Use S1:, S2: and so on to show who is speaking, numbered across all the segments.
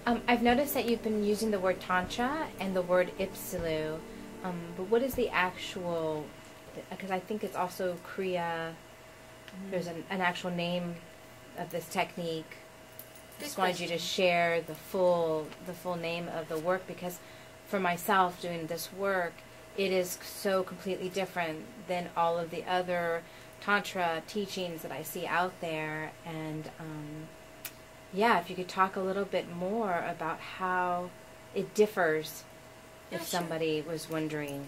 S1: I've noticed that you've been using the word tantra and the word Ipsalu, but what is the actual? Because I think it's also Kriya. There's an actual name of this technique. Just wanted you to share the full name of the work, because for myself doing this work, it is so completely different than all of the other tantra teachings that I see out there. And yeah, if you could talk a little bit more about how it differs, if somebody was wondering.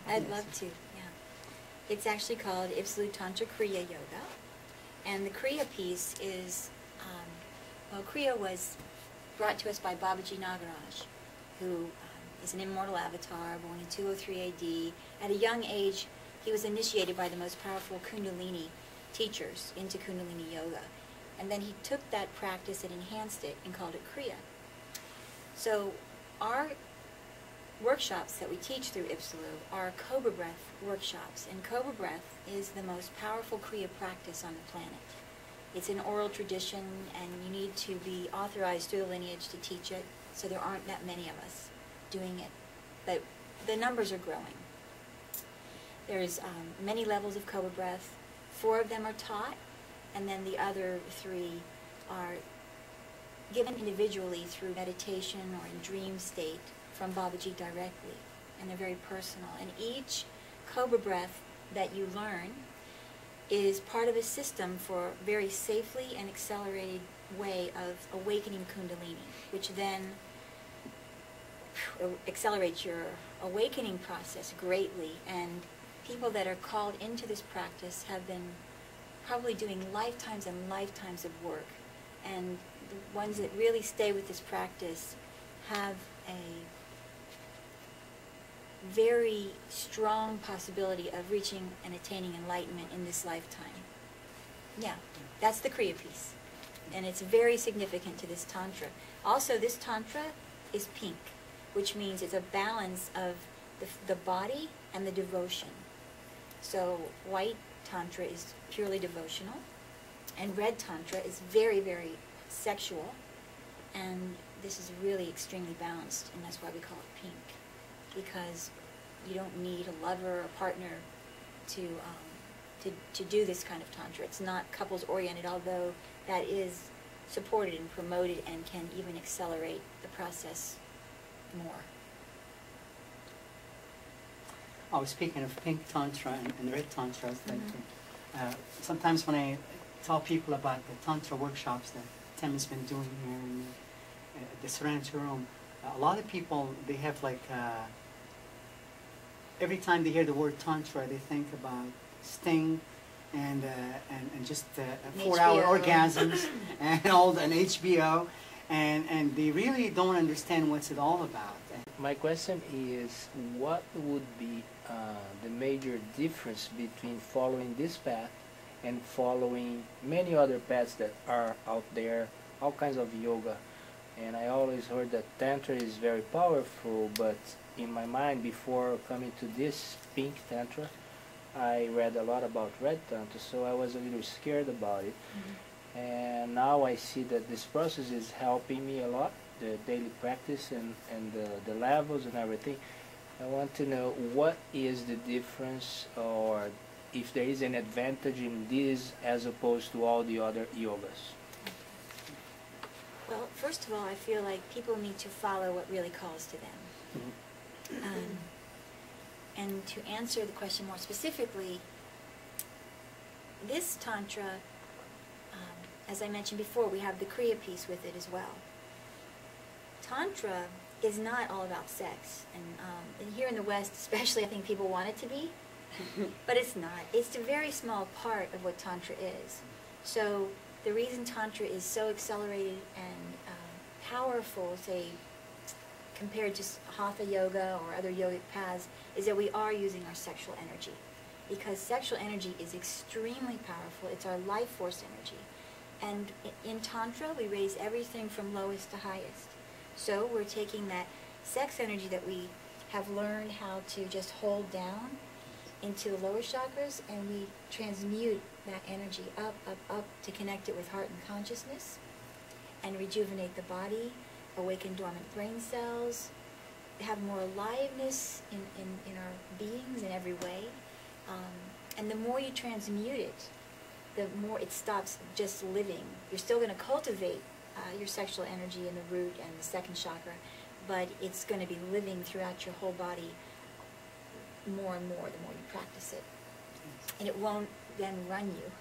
S2: I'd love to, yeah. It's actually called Ipsalu Tantra Kriya Yoga. And the Kriya piece is, well, Kriya was brought to us by Babaji Nagaraj, who is an immortal avatar, born in 203 AD. At a young age, he was initiated by the most powerful Kundalini teachers into Kundalini Yoga. And then he took that practice and enhanced it and called it Kriya. So our workshops that we teach through Ipsalu are Cobra Breath workshops. And Cobra Breath is the most powerful Kriya practice on the planet. It's an oral tradition, and you need to be authorized through the lineage to teach it, so there aren't that many of us doing it. But the numbers are growing. There's many levels of Cobra Breath. 4 of them are taught, and then the other 3 are given individually through meditation or in dream state from Babaji directly, and they're very personal. And each Cobra Breath that you learn is part of a system for a very safely and accelerated way of awakening Kundalini, which then accelerates your awakening process greatly. And people that are called into this practice have been probably doing lifetimes and lifetimes of work. And the ones that really stay with this practice have a very strong possibility of reaching and attaining enlightenment in this lifetime. Yeah, that's the Kriya piece. And it's very significant to this Tantra. Also, this Tantra is pink, which means it's a balance of the body and the devotion. So white Tantra is purely devotional, and red Tantra is very, very sexual, and this is really extremely balanced, and that's why we call it pink, because you don't need a lover or a partner to do this kind of Tantra. It's not couples oriented, although that is supported and promoted and can even accelerate the process more.
S3: Oh, speaking of pink Tantra and red Tantra, sometimes when I tell people about the Tantra workshops that Tim has been doing here in the Serenity Room, a lot of people, they have like, every time they hear the word Tantra, they think about sting and just 4-hour orgasms and all and HBO, and they really don't understand what's it all about.
S4: My question is, what would be the major difference between following this path and following many other paths that are out there, all kinds of yoga? And I always heard that Tantra is very powerful, but in my mind, before coming to this pink Tantra, I read a lot about red Tantra, so I was a little scared about it. And now I see that this process is helping me a lot, the daily practice and the levels and everything. I want to know what is the difference, or if there is an advantage in this as opposed to all the other yogas.
S2: Well, first of all, I feel like people need to follow what really calls to them. And to answer the question more specifically, this Tantra, as I mentioned before, we have the Kriya piece with it as well. Tantra is not all about sex, and here in the West especially, I think people want it to be, but it's not. It's a very small part of what Tantra is. So the reason Tantra is so accelerated and powerful, say, compared to Hatha Yoga or other yogic paths, is that we are using our sexual energy. Because sexual energy is extremely powerful. It's our life force energy. And in Tantra, we raise everything from lowest to highest. So we're taking that sex energy that we have learned how to just hold down into the lower chakras, and we transmute that energy up, up, up to connect it with heart and consciousness and rejuvenate the body awaken dormant brain cells, have more aliveness in our beings in every way. And the more you transmute it, the more it stops just living. You're still going to cultivate your sexual energy in the root and the second chakra, but it's going to be living throughout your whole body more and more the more you practice it. And it won't then run you.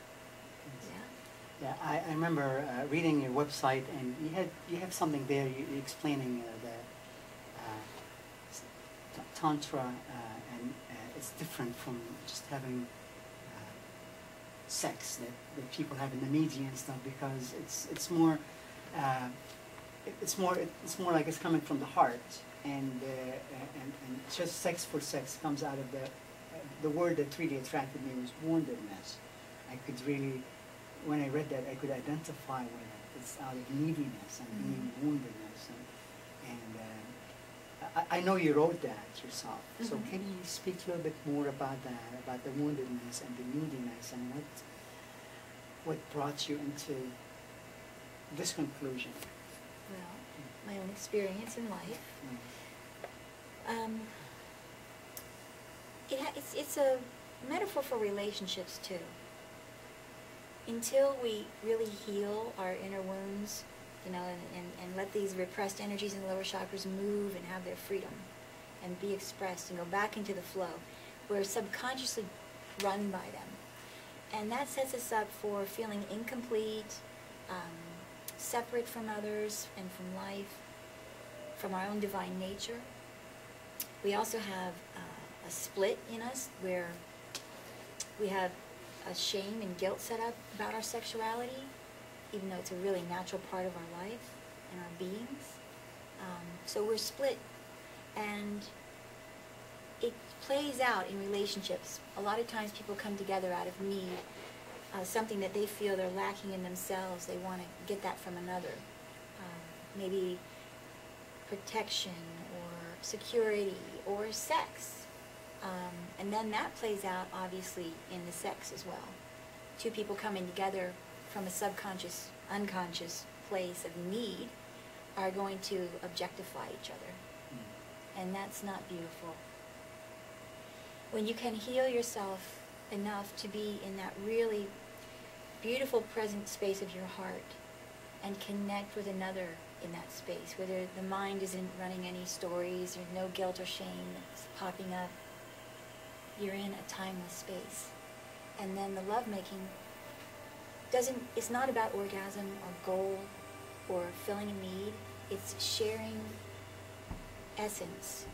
S3: Yeah, I remember reading your website, and you have something there. You're explaining that tantra, and it's different from just having sex that people have in the media and stuff, because it's more like it's coming from the heart, and just sex for sex comes out of the word that really attracted me was woundedness. I could really, when I read that, I could identify with it. It's out of neediness and being woundedness, and I know you wrote that yourself. So can you speak a little bit more about that, about the woundedness and the neediness, and what brought you into this conclusion?
S2: Well, my own experience in life. It's a metaphor for relationships too. Until we really heal our inner wounds, you know, and let these repressed energies in the lower chakras move and have their freedom and be expressed and go back into the flow, we're subconsciously run by them. And that sets us up for feeling incomplete, separate from others and from life, from our own divine nature. We also have a split in us where we have a shame and guilt set up about our sexuality, even though it's a really natural part of our life and our beings. So we're split, and it plays out in relationships. A lot of times people come together out of need, something that they feel they're lacking in themselves. They want to get that from another. Maybe protection or security or sex. And then that plays out, obviously, in the sex as well. Two people coming together from a subconscious, unconscious place of need are going to objectify each other. And that's not beautiful. When you can heal yourself enough to be in that really beautiful present space of your heart and connect with another in that space, where the mind isn't running any stories, there's no guilt or shame that's popping up, you're in a timeless space. And then the lovemaking it's not about orgasm or goal or filling a need. It's sharing essence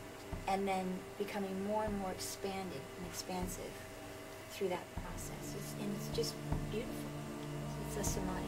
S2: and then becoming more and more expanded and expansive through that process. It's just beautiful. It's a samadhi.